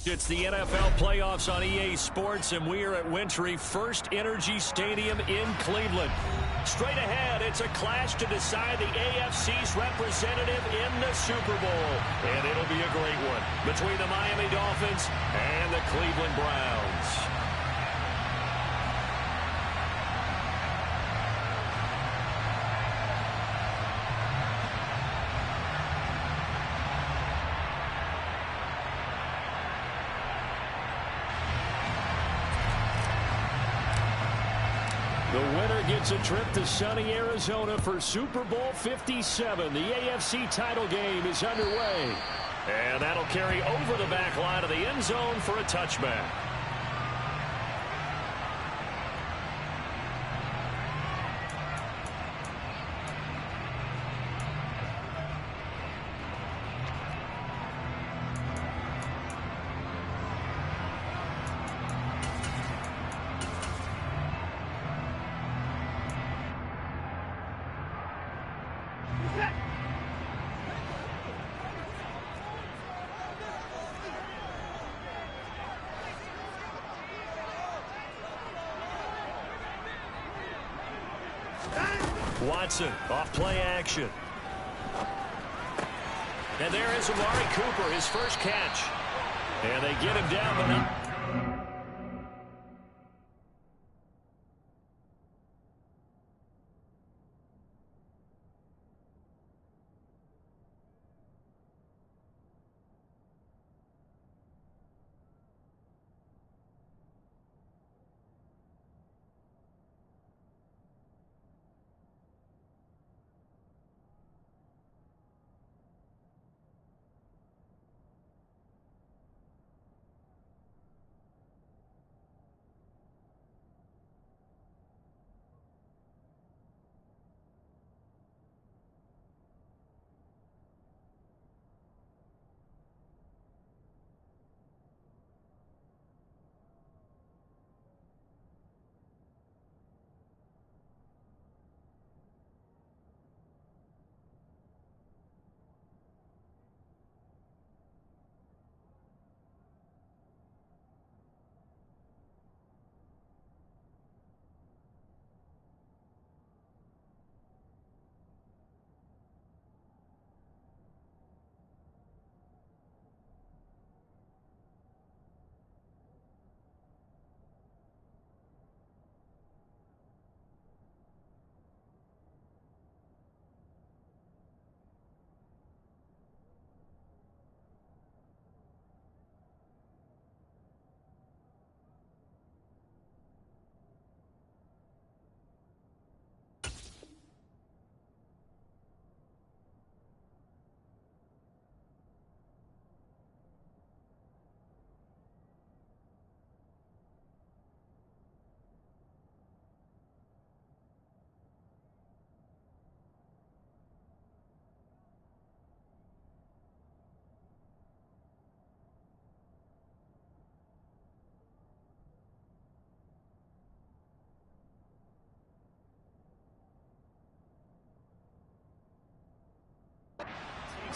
It's the NFL playoffs on EA Sports, and we are at Wintry First Energy Stadium in Cleveland. Straight ahead, it's a clash to decide the AFC's representative in the Super Bowl. And it'll be a great one between the Miami Dolphins and the Cleveland Browns. The winner gets a trip to sunny Arizona for Super Bowl 57. The AFC title game is underway. And that'll carry over the back line of the end zone for a touchback. Watson, off play action. And there is Amari Cooper, his first catch. And they get him down, but not.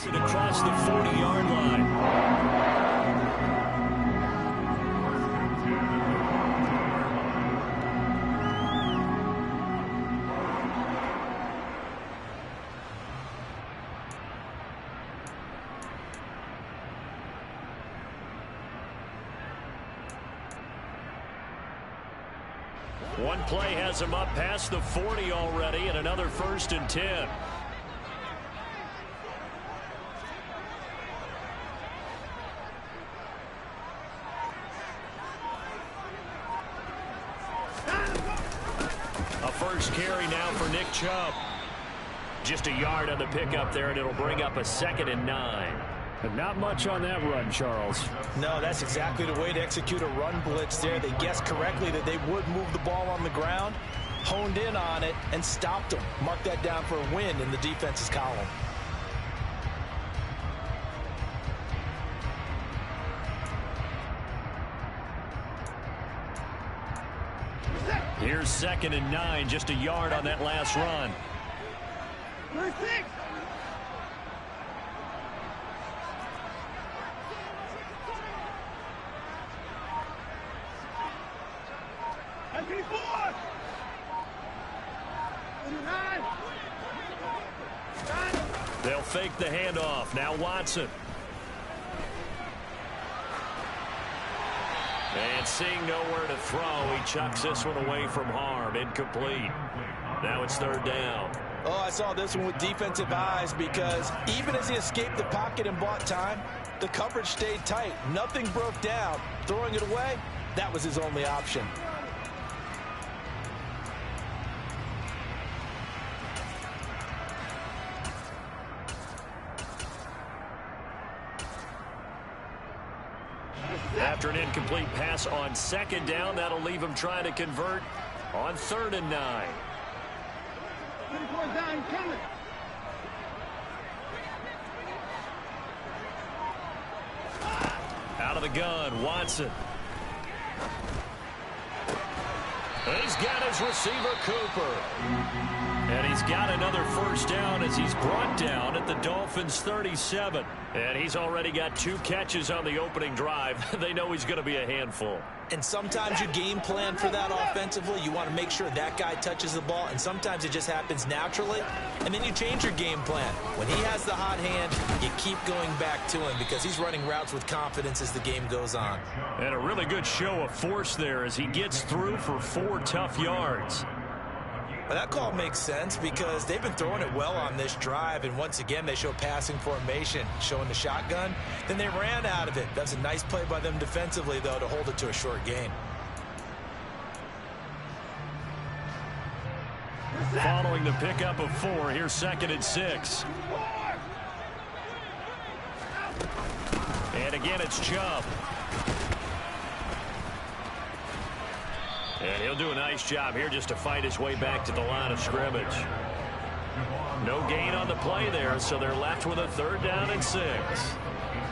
It across the 40-yard line. One play has him up past the 40 already, and another 1st and 10. First carry now for Nick Chubb. Just a yard on the pickup there, and it'll bring up a 2nd and 9. But not much on that run, Charles. No, that's exactly the way to execute a run blitz there. They guessed correctly that they would move the ball on the ground, honed in on it, and stopped them. Mark that down for a win in the defense's column. Here's 2nd and 9, just a yard on that last run. They'll fake the handoff. Now Watson. And seeing nowhere to throw, he chucks this one away from harm. Incomplete. Now it's third down. Oh, I saw this one with defensive eyes because even as he escaped the pocket and bought time, the coverage stayed tight. Nothing broke down. Throwing it away, that was his only option. After an incomplete pass on second down, that'll leave him trying to convert on 3rd and 9. Out of the gun, Watson. He's got his receiver, Cooper. And he's got another first down as he's brought down at the Dolphins' 37. And he's already got 2 catches on the opening drive. They know he's going to be a handful. And sometimes you game plan for that offensively. You want to make sure that guy touches the ball, and sometimes it just happens naturally, and then you change your game plan. When he has the hot hand, you keep going back to him because he's running routes with confidence as the game goes on. And a really good show of force there as he gets through for 4 tough yards. Well, that call makes sense because they've been throwing it well on this drive, and once again they show passing formation, showing the shotgun. Then they ran out of it. That's a nice play by them defensively, though, to hold it to a short gain. Following the pickup of 4, here's 2nd and 6. And again, it's Chubb. And he'll do a nice job here just to fight his way back to the line of scrimmage. No gain on the play there, so they're left with a 3rd down and 6.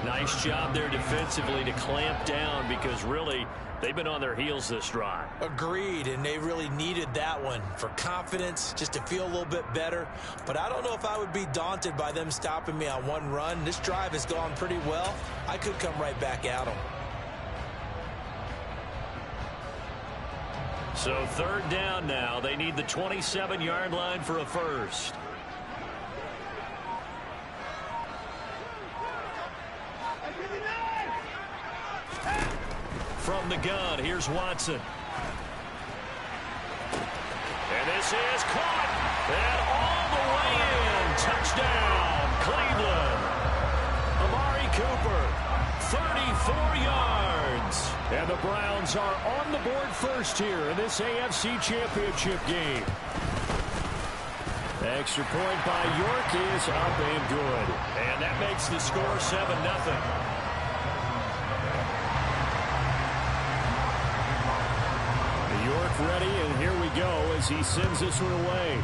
Nice job there defensively to clamp down because really they've been on their heels this drive. Agreed, and they really needed that one for confidence, just to feel a little bit better. But I don't know if I would be daunted by them stopping me on one run. This drive has gone pretty well. I could come right back at them. So 3rd down now. They need the 27-yard line for a first. From the gun, here's Watson. And this is caught. And all the way in. Touchdown, Cleveland. Amari Cooper, 34 yards. And the Browns are on the board first here in this AFC Championship game. Extra point by York is up and good. And that makes the score 7-0. York ready, and here we go as he sends this one away.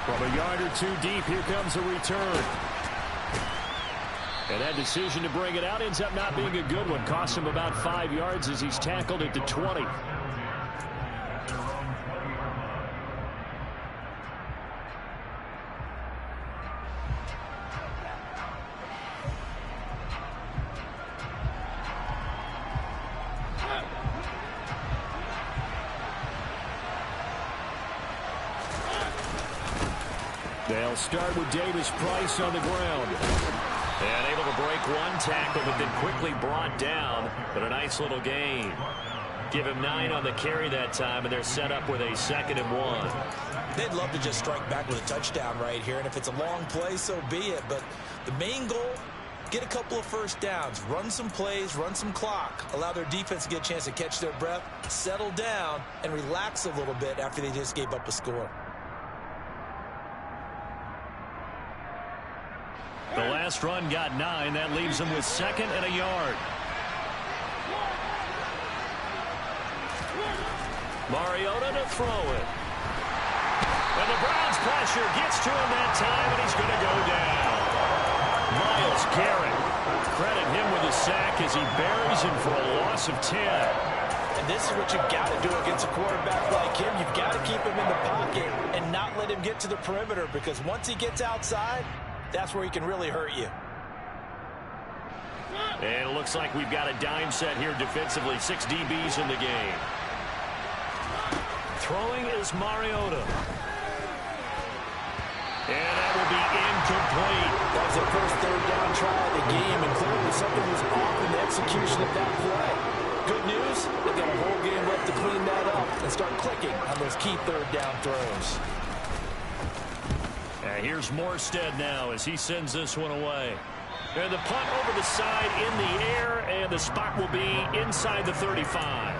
From a yard or 2 deep, here comes a return. And that decision to bring it out ends up not being a good one. Cost him about 5 yards as he's tackled at the 20. They'll start with Davis Price on the ground. And able to break one tackle, but then quickly brought down. But a nice little gain. Give him 9 on the carry that time, and they're set up with a 2nd and 1. They'd love to just strike back with a touchdown right here, and if it's a long play, so be it. But the main goal, get a couple of first downs, run some plays, run some clock, allow their defense to get a chance to catch their breath, settle down, and relax a little bit after they just gave up a score. The last run got 9. That leaves them with 2nd and a yard. Mariota to throw it. And the Browns pressure gets to him that time, and he's going to go down. Myles Garrett. Credit him with a sack as he buries him for a loss of 10. And this is what you've got to do against a quarterback like him. You've got to keep him in the pocket and not let him get to the perimeter, because once he gets outside, that's where he can really hurt you. And it looks like we've got a dime set here defensively. 6 DBs in the game. Throwing is Mariota. And that will be incomplete. That was their first third down try of the game, and clearly something was off in the execution of that play. Good news, they've got a whole game left to clean that up and start clicking on those key third down throws. Here's Morstead now as he sends this one away. And the punt over the side in the air, and the spot will be inside the 35.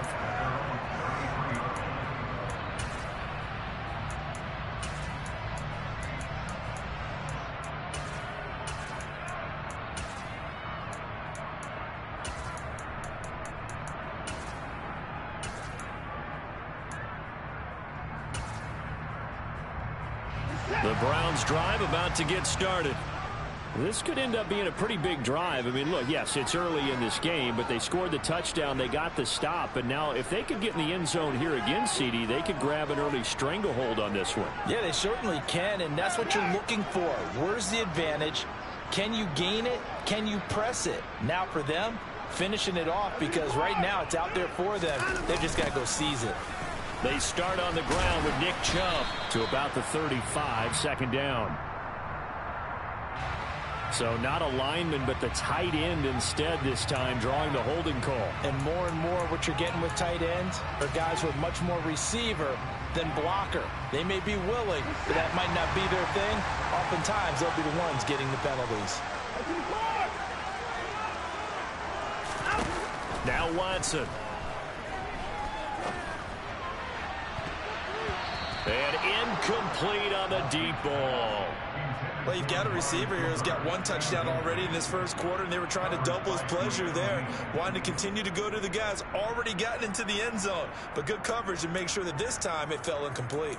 The Browns drive about to get started. This could end up being a pretty big drive. I mean, look, yes, it's early in this game, but they scored the touchdown. They got the stop. And now if they could get in the end zone here again, CD, they could grab an early stranglehold on this one. Yeah, they certainly can, and that's what you're looking for. Where's the advantage? Can you gain it? Can you press it? Now for them, finishing it off, because right now it's out there for them. They've just got to go seize it. They start on the ground with Nick Chubb to about the 35, second down. So not a lineman, but the tight end instead this time, drawing the holding call. And more what you're getting with tight ends are guys who are much more receiver than blocker. They may be willing, but that might not be their thing. Oftentimes, they'll be the ones getting the penalties. Now Watson. And incomplete on the deep ball. Well, you've got a receiver here who's got one touchdown already in this first quarter, and they were trying to double his pleasure there, wanting to continue to go to the guys already gotten into the end zone. But good coverage to make sure that this time it fell incomplete.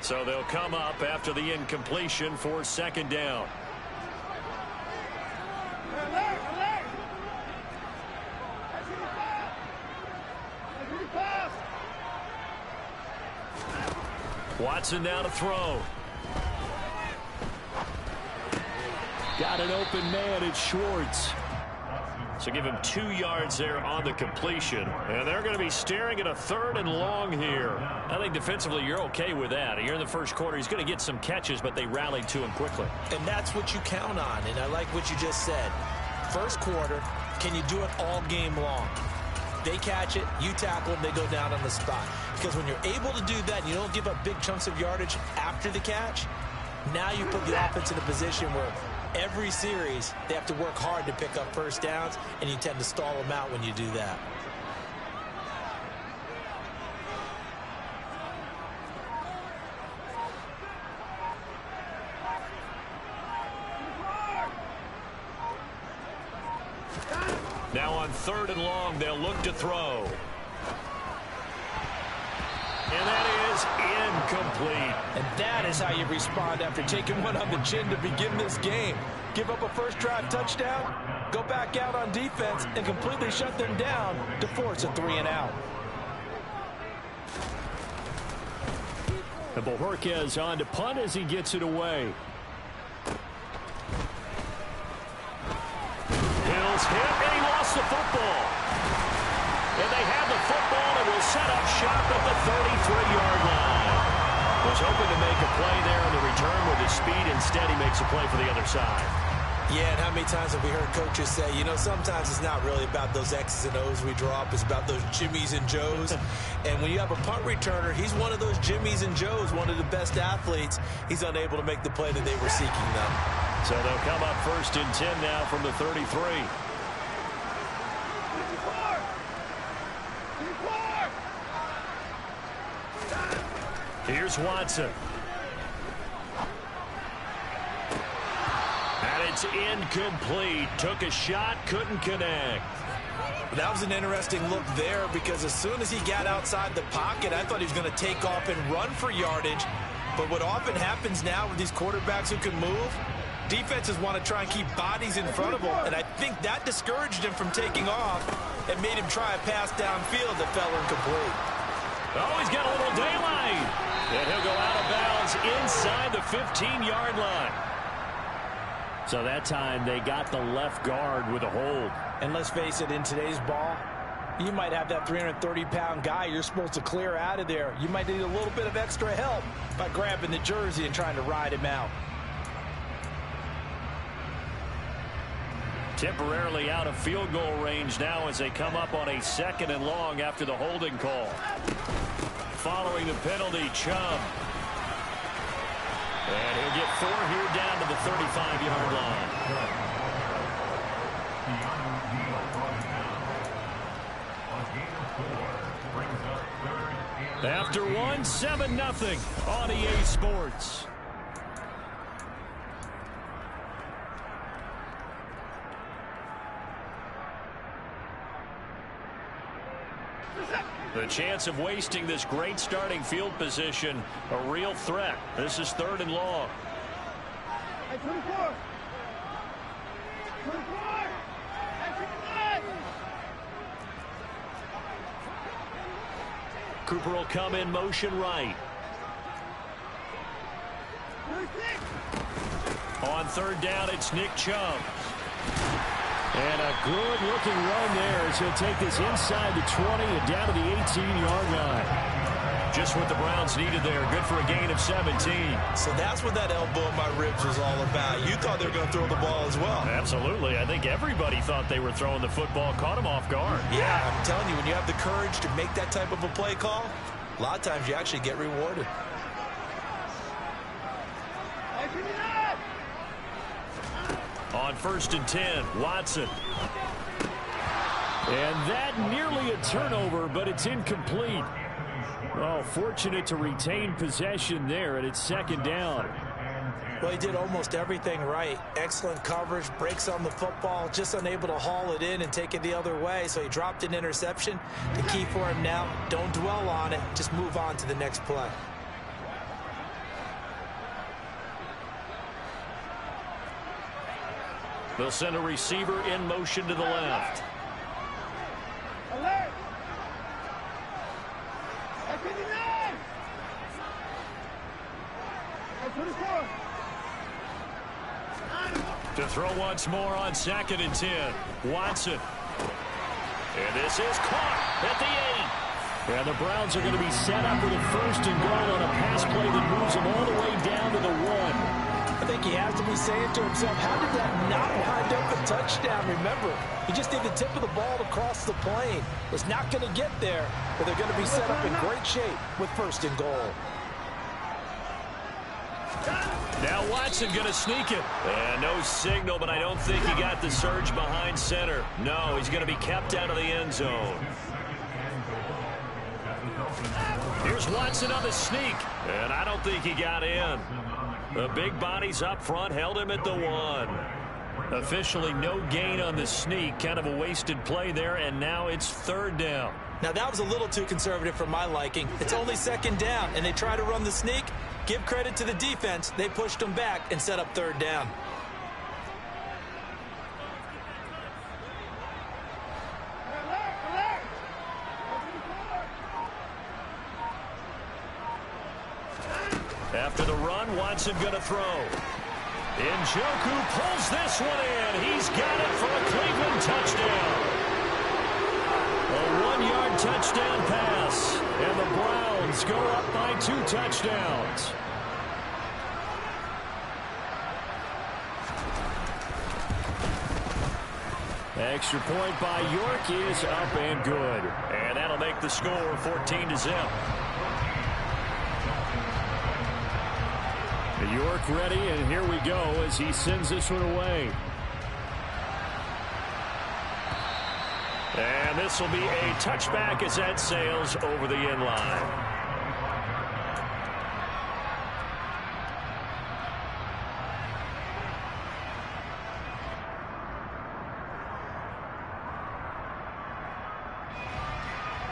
So they'll come up after the incompletion for second down. Watson now to throw. Got an open man, it's Schwartz. So give him 2 yards there on the completion. And they're going to be staring at a 3rd and long here. I think defensively you're okay with that. You're in the first quarter. He's going to get some catches, but they rallied to him quickly. And that's what you count on. And I like what you just said. First quarter, can you do it all game long? They catch it, you tackle them, they go down on the spot. Because when you're able to do that and you don't give up big chunks of yardage after the catch, now you put the offense in a position where every series they have to work hard to pick up first downs, and you tend to stall them out when you do that. Now on 3rd and long, they'll look to throw. And that is incomplete. And that is how you respond after taking one on the chin to begin this game. Give up a first drive touchdown, go back out on defense, and completely shut them down to force a 3-and-out. And Bojorquez on to punt as he gets it away. Hills hit, and he lost the football. And they have the football and will set up shop at the 33-yard line. Was hoping to make a play there on the return with his speed. Instead, he makes a play for the other side. Yeah, and how many times have we heard coaches say, you know, sometimes it's not really about those X's and O's we drop. It's about those Jimmies and Joes. And when you have a punt returner, he's one of those Jimmies and Joes, one of the best athletes. He's unable to make the play that they were seeking, though. So they'll come up 1st and 10 now from the 33. Here's Watson. And it's incomplete. Took a shot, couldn't connect. That was an interesting look there, because as soon as he got outside the pocket, I thought he was going to take off and run for yardage. But what often happens now with these quarterbacks who can move, defenses want to try and keep bodies in front of them, and I think that discouraged him from taking off. and made him try a pass downfield that fell incomplete. Oh, he's got a little daylight. And he'll go out of bounds inside the 15-yard line. So that time they got the left guard with a hold. And let's face it, in today's ball, you might have that 330-pound guy you're supposed to clear out of there. You might need a little bit of extra help by grabbing the jersey and trying to ride him out. Temporarily out of field goal range now as they come up on a 2nd and long after the holding call. Following the penalty, Chubb. And he'll get 4 here down to the 35-yard line. After 1, 7-0 on EA Sports. The chance of wasting this great starting field position, a real threat. This is 3rd and long. Cooper will come in motion right. On 3rd down, it's Nick Chubb. And a good-looking run there as he'll take this inside the 20 and down to the 18-yard line. Just what the Browns needed there. Good for a gain of 17. So that's what that elbow in my ribs was all about. You thought they were going to throw the ball as well. Absolutely. I think everybody thought they were throwing the football. Caught him off guard. Yeah, I'm telling you, when you have the courage to make that type of a play call, a lot of times you actually get rewarded. On 1st and 10, Watson. And that nearly a turnover, but it's incomplete. Well, fortunate to retain possession there, and it's 2nd down. Well, he did almost everything right. Excellent coverage, breaks on the football, just unable to haul it in and take it the other way. So he dropped an interception. The key for him now, don't dwell on it. Just move on to the next play. They'll send a receiver in motion to the left. Alert! To throw once more on 2nd and 10. Watson. And this is caught at the 8. And the Browns are going to be set up with a 1st and goal on a pass play that moves them all the way down to the 1. I think he has to be saying to himself, how did that not wind up a touchdown? Remember, he just did the tip of the ball to cross the plane. Was not going to get there, but they're going to be set up in great shape with 1st and goal. Now Watson going to sneak it. And no signal, but I don't think he got the surge behind center. No, he's going to be kept out of the end zone. Here's Watson on the sneak. And I don't think he got in. The big bodies up front held him at the 1. Officially no gain on the sneak. Kind of a wasted play there, and now it's 3rd down. Now that was a little too conservative for my liking. It's only 2nd down, and they try to run the sneak. Give credit to the defense. They pushed them back and set up 3rd down. After the run, Watson going to throw. Njoku pulls this one in. He's got it for a Cleveland touchdown. A 1-yard touchdown pass. And the Browns go up by 2 touchdowns. Extra point by York is up and good. And that'll make the score 14-0. York ready, and here we go as he sends this one away. And this will be a touchback as that sails over the end line.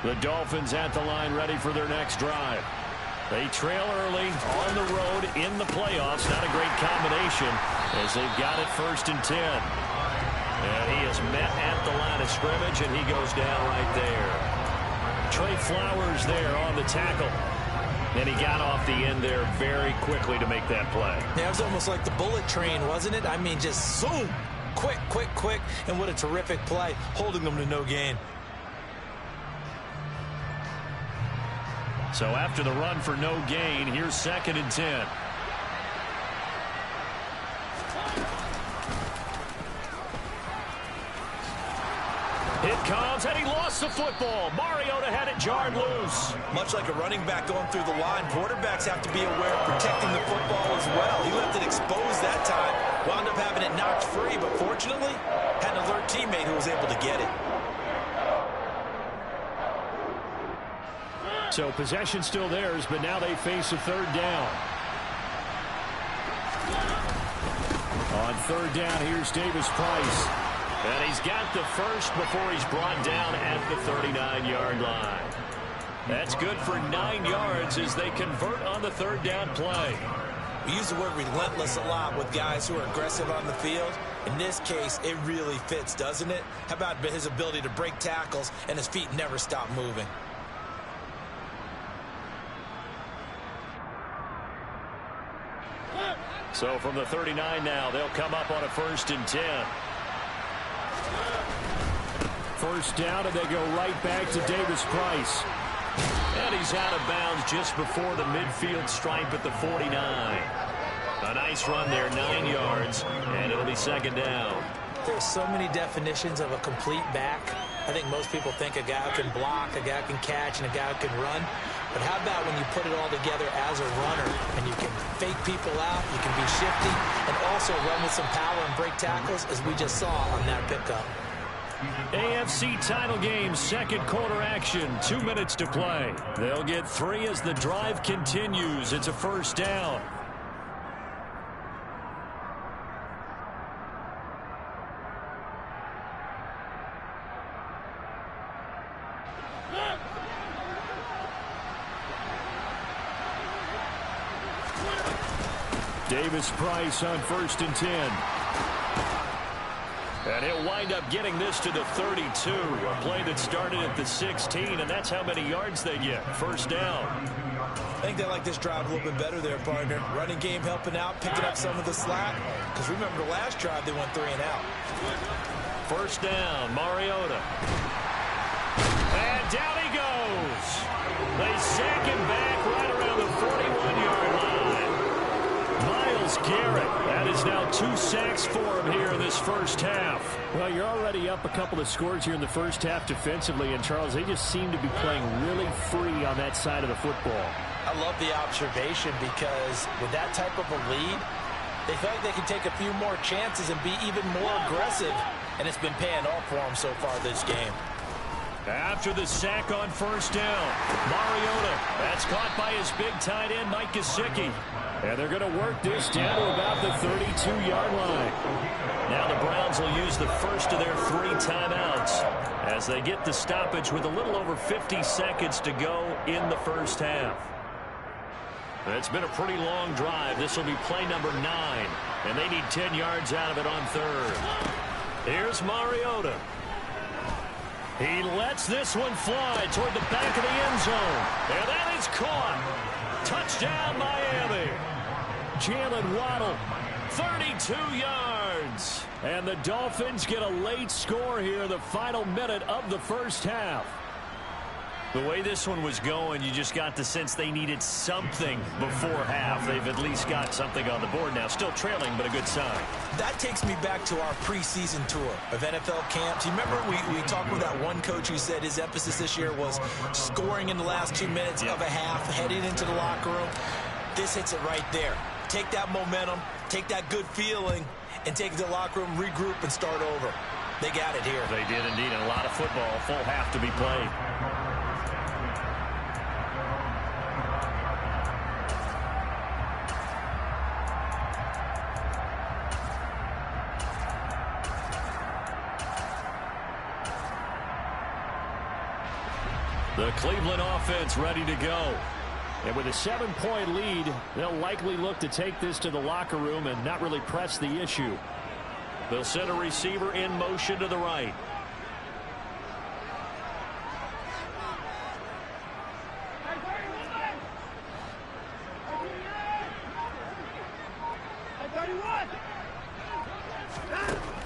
The Dolphins at the line ready for their next drive. They trail early on the road in the playoffs. Not a great combination as they've got it 1st and 10. And he just met at the line of scrimmage, and he goes down right there. Trey Flowers there on the tackle. And he got off the end there very quickly to make that play. Yeah, it was almost like the bullet train, wasn't it? I mean, just zoom. Quick, quick, quick. And what a terrific play, holding them to no gain. So after the run for no gain, here's 2nd and 10. It comes, and he lost the football. Mariota had it jarred loose. Much like a running back going through the line, quarterbacks have to be aware of protecting the football as well. He left it exposed that time, wound up having it knocked free, but fortunately, had an alert teammate who was able to get it. So possession still theirs, but now they face a 3rd down. On 3rd down, here's Davis Price. And he's got the first before he's brought down at the 39-yard line. That's good for 9 yards as they convert on the 3rd down play. We use the word relentless a lot with guys who are aggressive on the field. In this case, it really fits, doesn't it? How about his ability to break tackles and his feet never stop moving? So from the 39 now, they'll come up on a 1st and 10. 1st down, and they go right back to Davis Price. And he's out of bounds just before the midfield stripe at the 49. A nice run there, 9 yards, and it'll be 2nd down. There's so many definitions of a complete back. I think most people think a guy who can block, a guy who can catch, and a guy who can run. But how about when you put it all together as a runner, and you can fake people out, you can be shifty, and also run with some power and break tackles, as we just saw on that pickup. AFC title game, 2nd quarter action, 2 minutes to play. They'll get 3 as the drive continues. It's a 1st down. Davis Price on 1st and 10. And he'll wind up getting this to the 32. A play that started at the 16, and that's how many yards they get. 1st down. I think they like this drive a little bit better there, partner. Running game helping out, picking up some of the slack. Because remember the last drive, they went 3 and out. 1st down, Mariota. And down he goes. They sack him back right around the 41-yard line. Myles Garrett, that is now 2 sacks for him here in this 1st half. Well, you're already up a couple of scores here in the 1st half defensively, and Charles, they just seem to be playing really free on that side of the football. I love the observation because with that type of a lead, they feel like they can take a few more chances and be even more aggressive, and it's been paying off for them so far this game. After the sack on 1st down, Mariota, that's caught by his big tight end, Mike Gesicki. And they're going to work this down to about the 32-yard line. Now the Browns will use the first of their 3 timeouts as they get the stoppage with a little over 50 seconds to go in the 1st half. It's been a pretty long drive. This will be play number 9, and they need 10 yards out of it on 3rd. Here's Mariota. He lets this one fly toward the back of the end zone. And that is caught. Touchdown, Miami. Jalen Waddle, 32 yards. And the Dolphins get a late score here, the final minute of the 1st half. The way this one was going, you just got the sense they needed something before half. They've at least got something on the board now. Still trailing, but a good sign. That takes me back to our preseason tour of NFL camps. You remember we talked with that one coach who said his emphasis this year was scoring in the last 2 minutes of a half, heading into the locker room. This hits it right there. Take that momentum, take that good feeling, and take it to the locker room, regroup, and start over. They got it here. They did indeed, and a lot of football, full half to be played. The Cleveland offense ready to go. And with a 7-point lead, they'll likely look to take this to the locker room and not really press the issue. They'll send a receiver in motion to the right.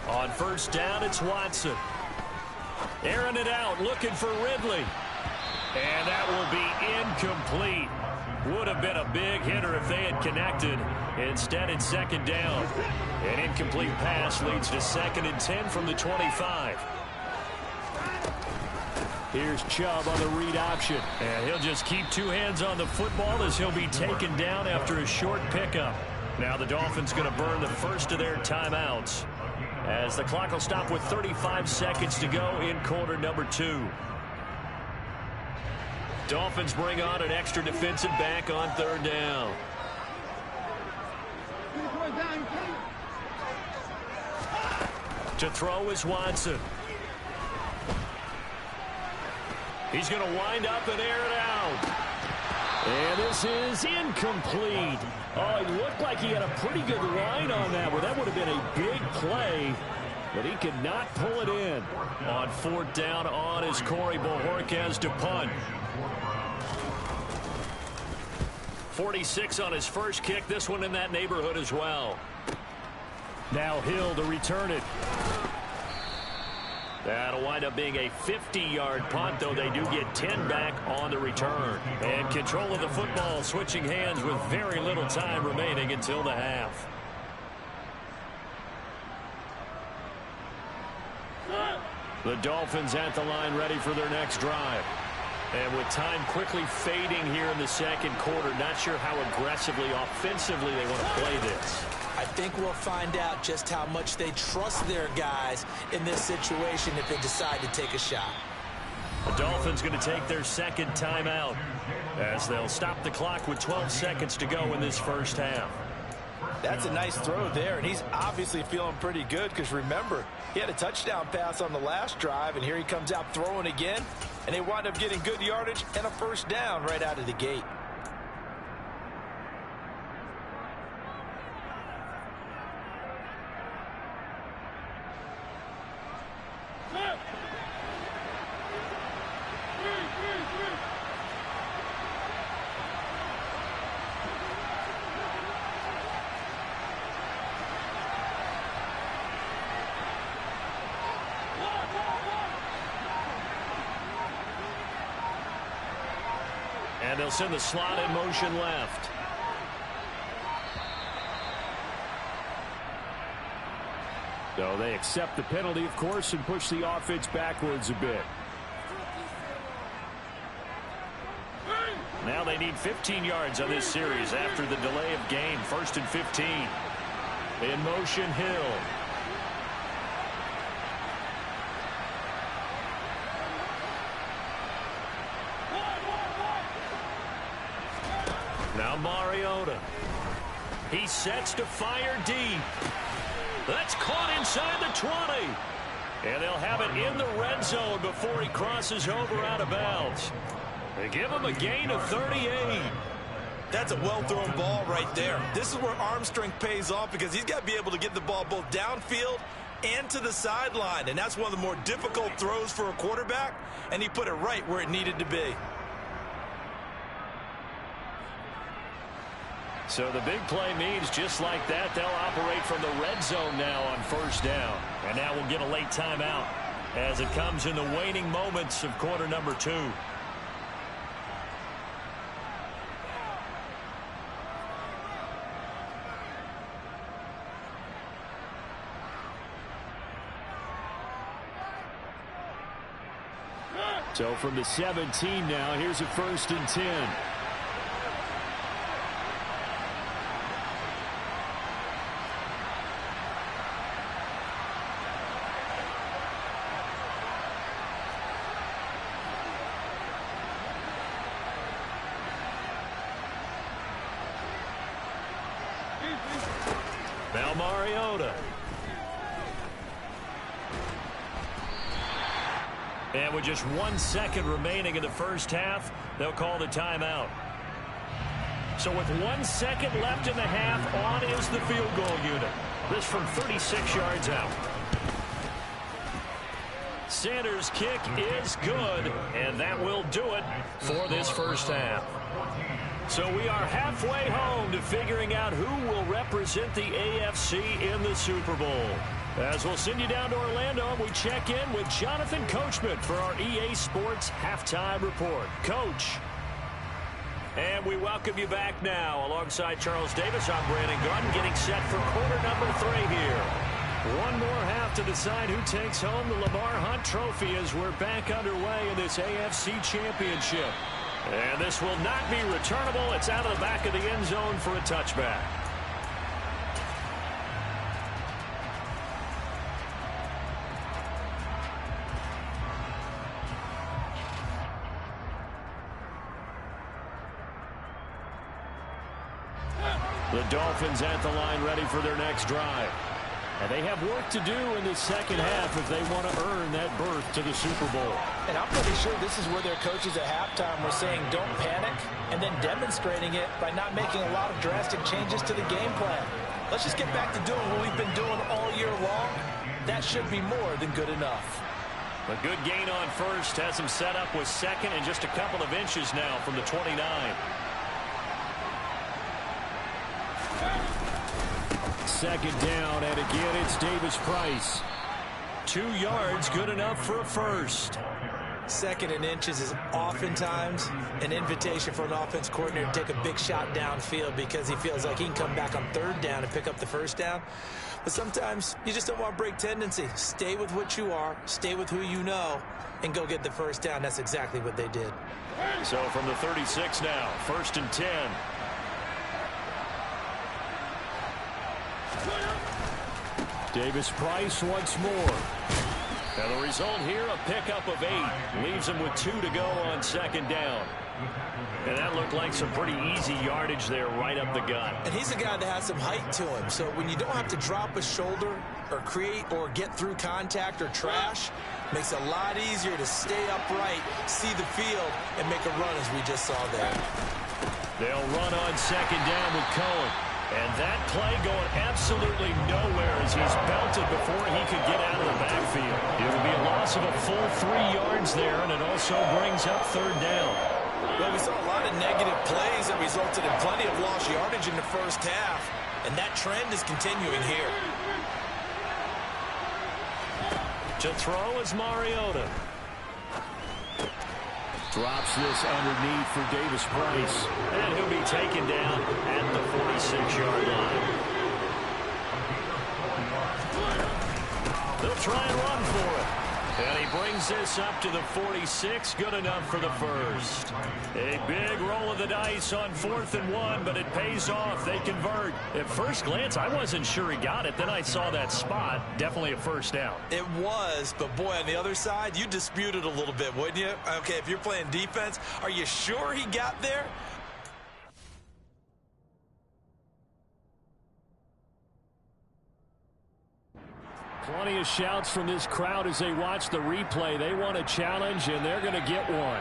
On first down, it's Watson. Airing it out, looking for Ridley. And that will be incomplete. Would have been a big hitter if they had connected. Instead, it's second down. An incomplete pass leads to 2nd and 10 from the 25. Here's Chubb on the read option. And he'll just keep 2 hands on the football as he'll be taken down after a short pickup. Now the Dolphins going to burn the first of their timeouts, as the clock will stop with 35 seconds to go in quarter number 2. Dolphins bring on an extra defensive back on 3rd down. To throw is Watson. He's going to wind up and air it out. And this is incomplete. Oh, it looked like he had a pretty good line on that, where that would have been a big play, but he could not pull it in. On 4th down on is Corey Bojorquez to punt. 46 on his first kick. This one in that neighborhood as well. Now Hill to return it. That'll wind up being a 50-yard punt, though they do get 10 back on the return. And control of the football switching hands with very little time remaining until the half. The Dolphins at the line ready for their next drive. And with time quickly fading here in the second quarter, not sure how aggressively, offensively they want to play this. I think we'll find out just how much they trust their guys in this situation if they decide to take a shot. The Dolphins going to take their second timeout as they'll stop the clock with 12 seconds to go in this first half. That's a nice throw there, and he's obviously feeling pretty good because, remember, he had a touchdown pass on the last drive, and here he comes out throwing again, and they wind up getting good yardage and a first down right out of the gate. And they'll send the slot in motion left. So they accept the penalty, of course, and push the offense backwards a bit. Now they need 15 yards on this series after the delay of game. 1st and 15. In motion, Hill. Now Mariota. He sets to fire deep. That's caught inside the 20. And they'll have it in the red zone before he crosses over out of bounds. They give him a gain of 38. That's a well-thrown ball right there. This is where arm strength pays off because he's got to be able to get the ball both downfield and to the sideline. And that's one of the more difficult throws for a quarterback. And he put it right where it needed to be. So the big play means just like that, they'll operate from the red zone now on first down. And now we'll get a late timeout as it comes in the waning moments of quarter number 2. So from the 17 now, here's a 1st and 10. Now Mariota. And with just 1 second remaining in the first half, they'll call the timeout. So with 1 second left in the half, on is the field goal unit. This from 36 yards out. Sanders' kick is good, and that will do it for this first half. So we are halfway home to figuring out who will represent the AFC in the Super Bowl. As we'll send you down to Orlando, and we check in with Jonathan Coachman for our EA Sports Halftime Report. Coach. And we welcome you back now. Alongside Charles Davis, I'm Brandon Gaudin, getting set for quarter number 3 here. One more half to decide who takes home the Lamar Hunt Trophy as we're back underway in this AFC Championship. And this will not be returnable. It's out of the back of the end zone for a touchback. The Dolphins at the line, ready for their next drive. And they have work to do in the second half if they want to earn that berth to the Super Bowl. And I'm pretty sure this is where their coaches at halftime were saying don't panic, and then demonstrating it by not making a lot of drastic changes to the game plan. Let's just get back to doing what we've been doing all year long. That should be more than good enough. A good gain on first has him set up with second and just a couple of inches now from the 29. Second down, and again it's Davis Price. 2 yards, good enough for a first. Second and inches is oftentimes an invitation for an offense coordinator to take a big shot downfield because he feels like he can come back on third down and pick up the first down. But sometimes you just don't want to break tendency. Stay with what you are, stay with who you know, and go get the first down. That's exactly what they did. So from the 36 now, 1st and 10. Davis Price once more. And the result here, a pickup of 8. Leaves him with 2 to go on second down. And that looked like some pretty easy yardage there right up the gut. And he's a guy that has some height to him. So when you don't have to drop a shoulder or create or get through contact or trash, makes it a lot easier to stay upright, see the field, and make a run as we just saw there. They'll run on second down with Cohen. And that play going absolutely nowhere as he's belted before he could get out of the backfield. It would be a loss of a full 3 yards there, and it also brings up third down. Well, we saw a lot of negative plays that resulted in plenty of lost yardage in the first half, and that trend is continuing here. To throw is Mariota. Drops this underneath for Davis Price. And he'll be taken down at the 46-yard line. They'll try and run for it. And he brings this up to the 46, good enough for the first. A big roll of the dice on 4th and 1, but it pays off. They convert. At first glance, I wasn't sure he got it. Then I saw that spot. Definitely a first down. It was, but boy, on the other side, you dispute it a little bit, wouldn't you? Okay, if you're playing defense, are you sure he got there? Plenty of shouts from this crowd as they watch the replay. They want a challenge, and they're going to get one.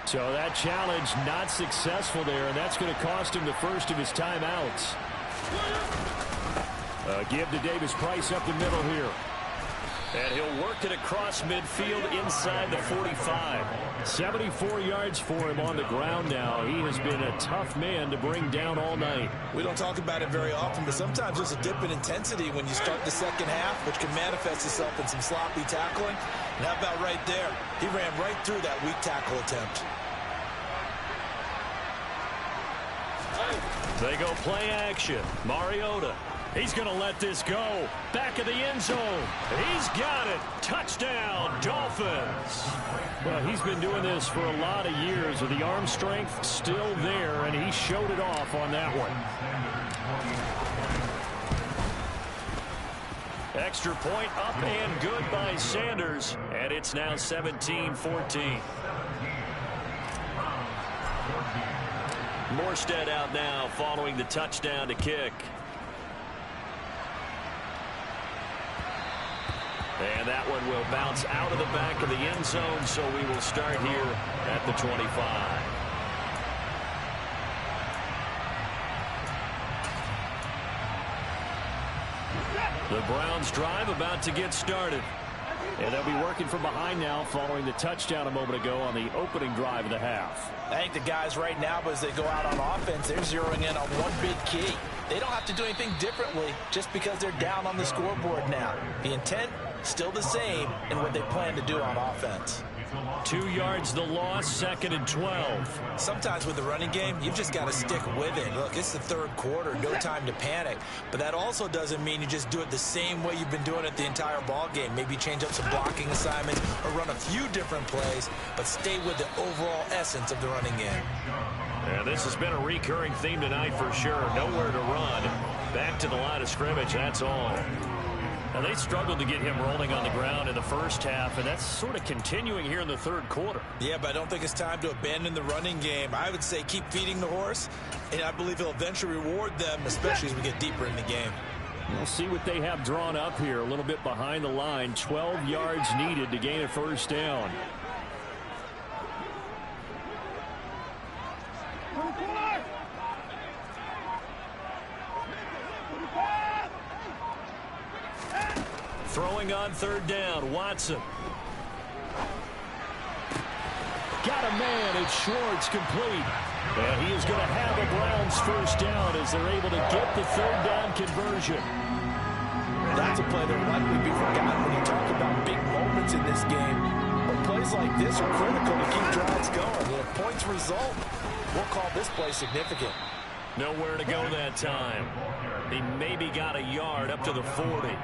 So that challenge not successful there, and that's going to cost him the first of his timeouts. Give to Davis Price up the middle here. And he'll work it across midfield inside the 45. 74 yards for him on the ground now. He has been a tough man to bring down all night. We don't talk about it very often, but sometimes there's a dip in intensity when you start the second half, which can manifest itself in some sloppy tackling. And how about right there? He ran right through that weak tackle attempt. They go play action. Mariota. He's going to let this go. Back of the end zone. He's got it. Touchdown, Dolphins. Well, he's been doing this for a lot of years with the arm strength still there, and he showed it off on that one. Extra point up and good by Sanders. And it's now 17-14. Morstead out now following the touchdown to kick. And that one will bounce out of the back of the end zone, so we will start here at the 25. The Browns drive about to get started. And they'll be working from behind now following the touchdown a moment ago on the opening drive of the half. I think the guys right now, as they go out on offense, they're zeroing in on one big key. They don't have to do anything differently just because they're down on the scoreboard now. The intent, still the same in what they plan to do on offense. 2 yards the loss, 2nd and 12. Sometimes with the running game, you've just got to stick with it. Look, it's the third quarter, no time to panic. But that also doesn't mean you just do it the same way you've been doing it the entire ball game. Maybe change up some blocking assignments or run a few different plays, but stay with the overall essence of the running game. Yeah, this has been a recurring theme tonight for sure. Nowhere to run. Back to the line of scrimmage, that's all. Now, they struggled to get him rolling on the ground in the first half, and that's sort of continuing here in the third quarter. Yeah, but I don't think it's time to abandon the running game. I would say keep feeding the horse, and I believe he'll eventually reward them, especially as we get deeper in the game. We'll see what they have drawn up here. A little bit behind the line. 12 yards needed to gain a first down. Throwing on third down, Watson. Got a man, it's Schwartz, complete. And he is going to have a Browns first down as they're able to get the third down conversion. That's a play that will likely be forgotten when you talk about big moments in this game. But plays like this are critical to keep drives going. And if points result, we'll call this play significant. Nowhere to go that time. He maybe got a yard up to the 40.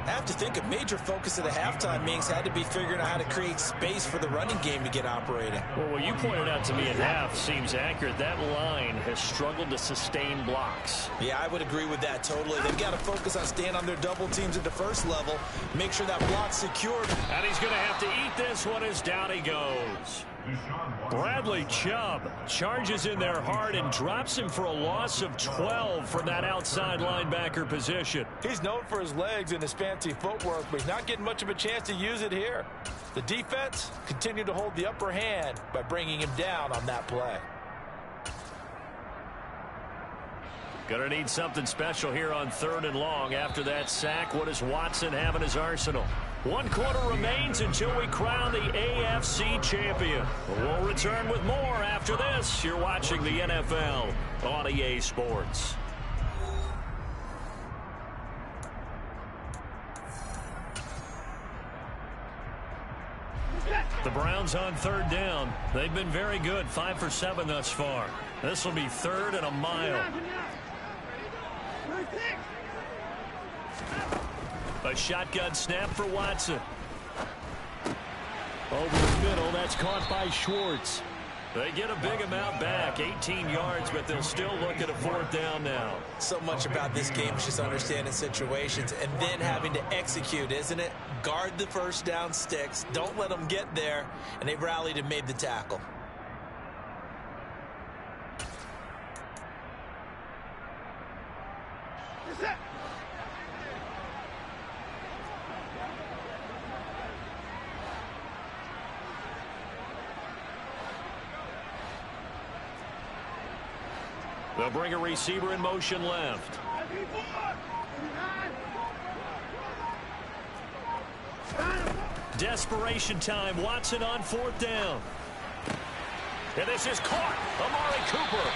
I have to think a major focus of the halftime meetings had to be figuring out how to create space for the running game to get operating. Well, what you pointed out to me at half seems accurate. That line has struggled to sustain blocks. Yeah, I would agree with that totally. They've got to focus on staying on their double teams at the first level, make sure that block's secured. And he's going to have to eat this one as down he goes. Bradley Chubb charges in there hard and drops him for a loss of 12 from that outside linebacker position. He's known for his legs and his fancy footwork, but he's not getting much of a chance to use it here. The defense continued to hold the upper hand by bringing him down on that play. Gonna need something special here on 3rd and long. After that sack, what does Watson have in his arsenal? 1 quarter remains until we crown the AFC champion. We'll return with more after this. You're watching the NFL on EA Sports. The Browns on 3rd down. They've been very good, 5 for 7 thus far. This will be 3rd and a mile. A shotgun snap for Watson. Over the middle, that's caught by Schwartz. They get a big amount back, 18 yards, but they'll still look at a 4th down now. So much about this game is just understanding situations and then having to execute, isn't it? Guard the first down sticks. Don't let them get there. And they've rallied and made the tackle. They'll bring a receiver in motion left. Desperation time. Watson on 4th down. And this is caught. Amari Cooper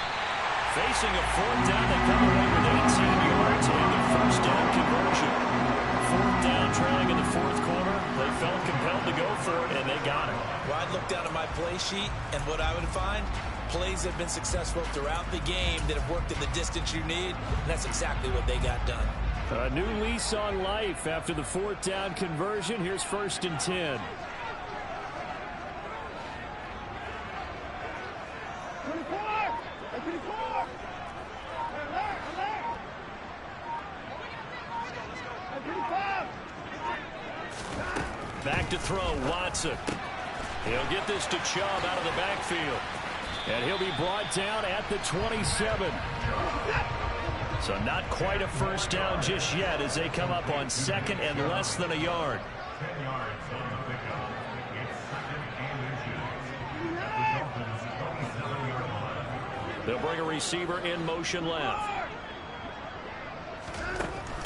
facing a 4th down. They come away with 18 yards and the first down conversion. 4th down, trailing in the 4th quarter. They felt compelled to go for it, and they got it. Well, I'd look down at my play sheet, and what I would find, plays have been successful throughout the game that have worked in the distance you need, and that's exactly what they got done. A new lease on life after the 4th down conversion. Here's 1st and 10. Back to throw, Watson. He'll get this to Chubb out of the backfield. And he'll be brought down at the 27. So not quite a first down just yet as they come up on 2nd and less than a yard. They'll bring a receiver in motion left.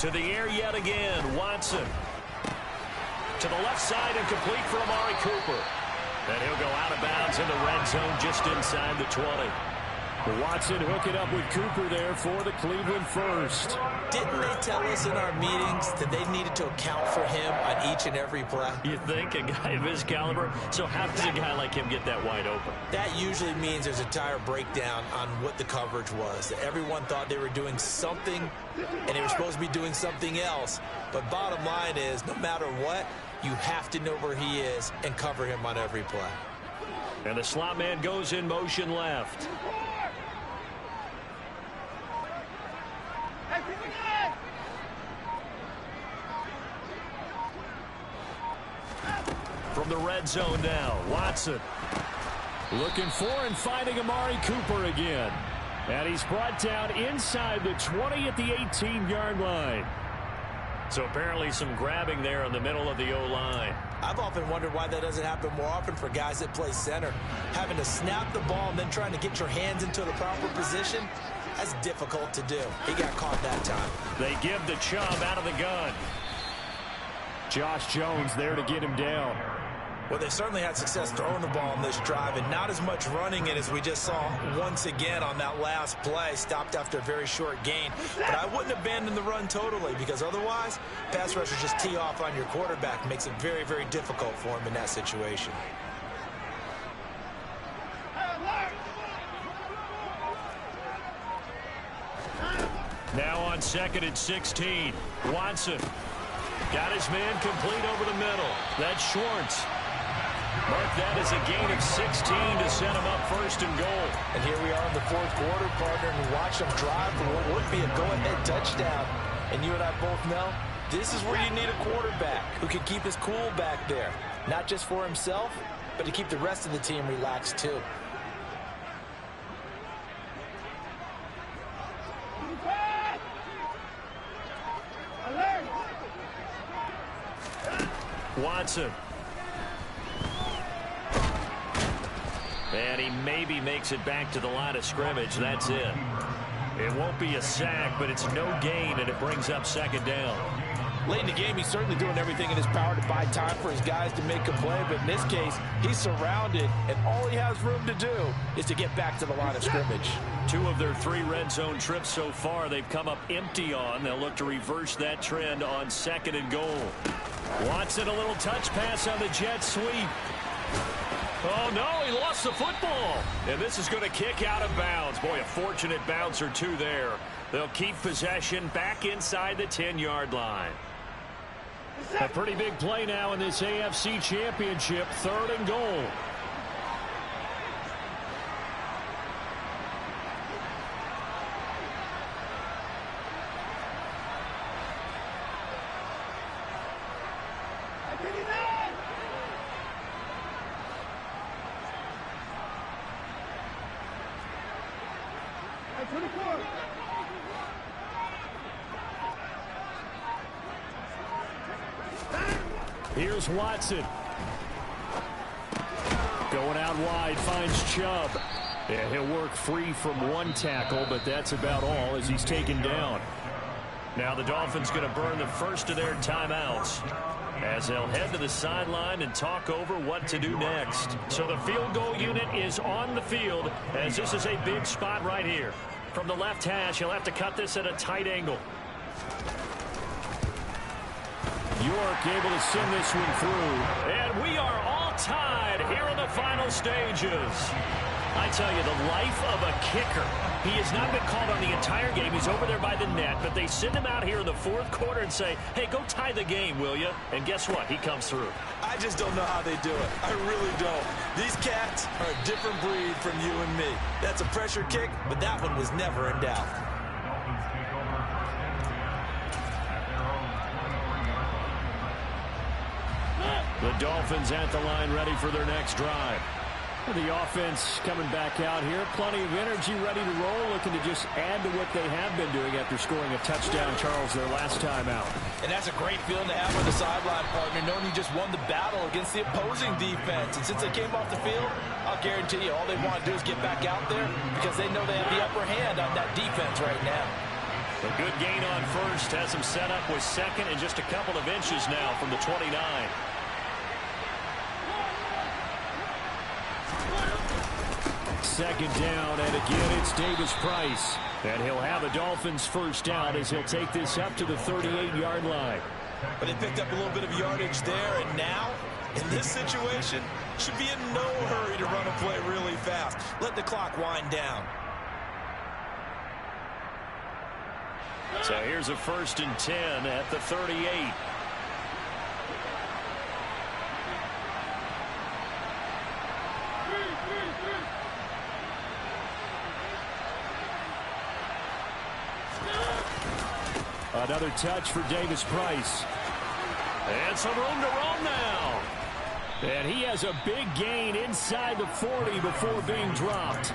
To the air yet again. Watson. To the left side and complete for Amari Cooper. And he'll go out of bounds in the red zone just inside the 20. Watson hooking up with Cooper there for the Cleveland first. Didn't they tell us in our meetings that they needed to account for him on each and every play? You think? A guy of his caliber? So how does a guy like him get that wide open? That usually means there's a entire breakdown on what the coverage was. That everyone thought they were doing something, and they were supposed to be doing something else. But bottom line is, no matter what, you have to know where he is and cover him on every play. And the slot man goes in motion left. From the red zone now, Watson. Looking for and finding Amari Cooper again. And he's brought down inside the 20 at the 18-yard line. So apparently some grabbing there in the middle of the O-line. I've often wondered why that doesn't happen more often for guys that play center. Having to snap the ball and then trying to get your hands into the proper position, that's difficult to do. He got caught that time. They give the Chubb out of the gun. Josh Jones there to get him down. Well, they certainly had success throwing the ball on this drive and not as much running it as we just saw once again on that last play. Stopped after a very short gain. But I wouldn't abandon the run totally because otherwise, pass rushers just tee off on your quarterback. Makes it very, very difficult for him in that situation. Now on 2nd and 16. Watson got his man complete over the middle. That's Schwartz. Mark that as a gain of 16 to set him up 1st and goal. And here we are in the 4th quarter, partner, and watch them drive for what would be a go-ahead touchdown. And you and I both know this is where you need a quarterback who can keep his cool back there. Not just for himself, but to keep the rest of the team relaxed too. Watson. And he maybe makes it back to the line of scrimmage. That's it. It won't be a sack, but it's no gain, and it brings up 2nd down. Late in the game, he's certainly doing everything in his power to buy time for his guys to make a play. But in this case, he's surrounded, and all he has room to do is to get back to the line of scrimmage. 2 of their 3 red zone trips so far, they've come up empty on. They'll look to reverse that trend on 2nd and goal. Watson, a little touch pass on the jet sweep. Oh, no, he lost the football. And this is going to kick out of bounds. Boy, a fortunate bounce or 2 there. They'll keep possession back inside the 10-yard line. A pretty big play now in this AFC Championship. 3rd and goal. Here's Watson. Going out wide, finds Chubb. And he'll work free from 1 tackle, but that's about all as he's taken down. Now the Dolphins going to burn the first of their timeouts as they'll head to the sideline and talk over what to do next. So the field goal unit is on the field as this is a big spot right here. From the left hash, he'll have to cut this at a tight angle. York able to send this one through. And we are all tied here in the final stages. I tell you, the life of a kicker. He has not been called on the entire game. He's over there by the net, but they send him out here in the 4th quarter and say, hey, go tie the game, will you? And guess what? He comes through. I just don't know how they do it. I really don't. These cats are a different breed from you and me. That's a pressure kick, but that one was never in doubt. The Dolphins at the line ready for their next drive. The offense coming back out here. Plenty of energy, ready to roll, looking to just add to what they have been doing after scoring a touchdown, Charles, their last time out. And that's a great feeling to have on the sideline, partner, knowing you just won the battle against the opposing defense. And since they came off the field, I'll guarantee you all they want to do is get back out there because they know they have the upper hand on that defense right now. A good gain on first has him set up with second and just a couple of inches now from the 29. Second down, and again it's Davis Price. And he'll have a Dolphins first down as he'll take this up to the 38-yard line. But they picked up a little bit of yardage there, and now, in this situation, should be in no hurry to run a play really fast. Let the clock wind down. So here's a 1st and 10 at the 38. Another touch for Davis Price. And some room to roam now. And he has a big gain inside the 40 before being dropped.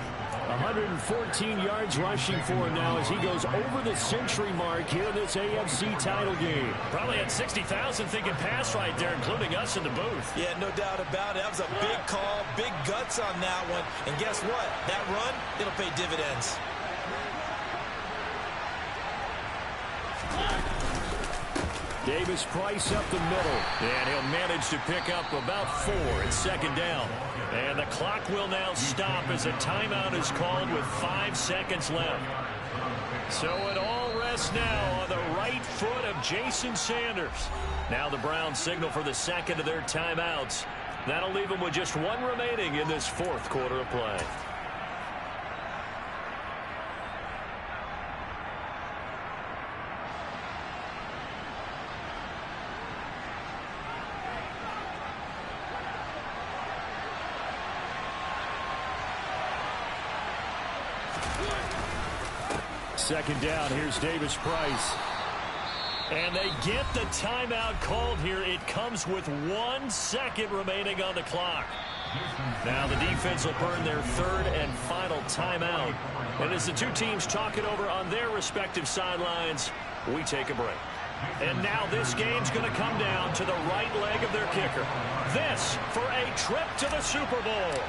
114 yards rushing for him now as he goes over the century mark here in this AFC title game. Probably had 60,000 thinking pass right there, including us in the booth. Yeah, no doubt about it. That was a big call, big guts on that one. And guess what? That run, it'll pay dividends. Davis Price up the middle. And he'll manage to pick up about 4 at second down. And the clock will now stop as a timeout is called with 5 seconds left. So it all rests now on the right foot of Jason Sanders. Now the Browns signal for the second of their timeouts. That'll leave them with just 1 remaining in this 4th quarter of play. Second down, here's Davis Price. And they get the timeout called here. It comes with 1 second remaining on the clock. Now the defense will burn their 3rd and final timeout. And as the two teams talk it over on their respective sidelines, we take a break. And now this game's going to come down to the right leg of their kicker. This for a trip to the Super Bowl.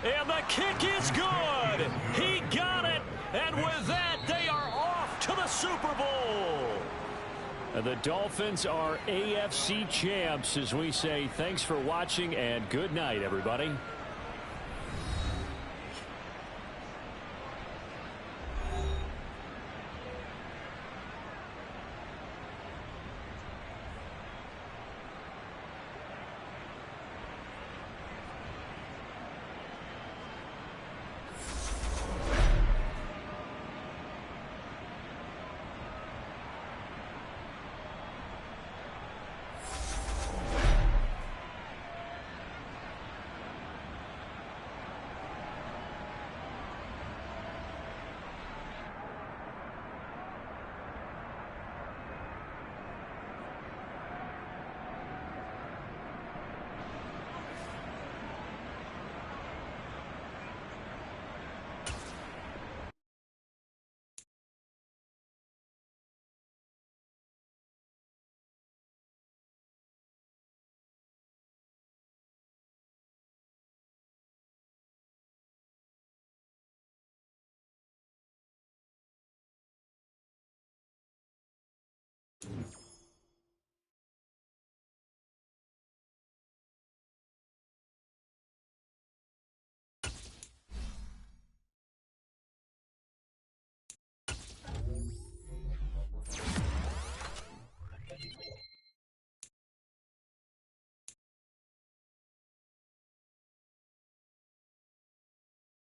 And the kick is good. He got it. And with that, they are off to the Super Bowl. And the Dolphins are AFC champs as we say thanks for watching and good night, everybody.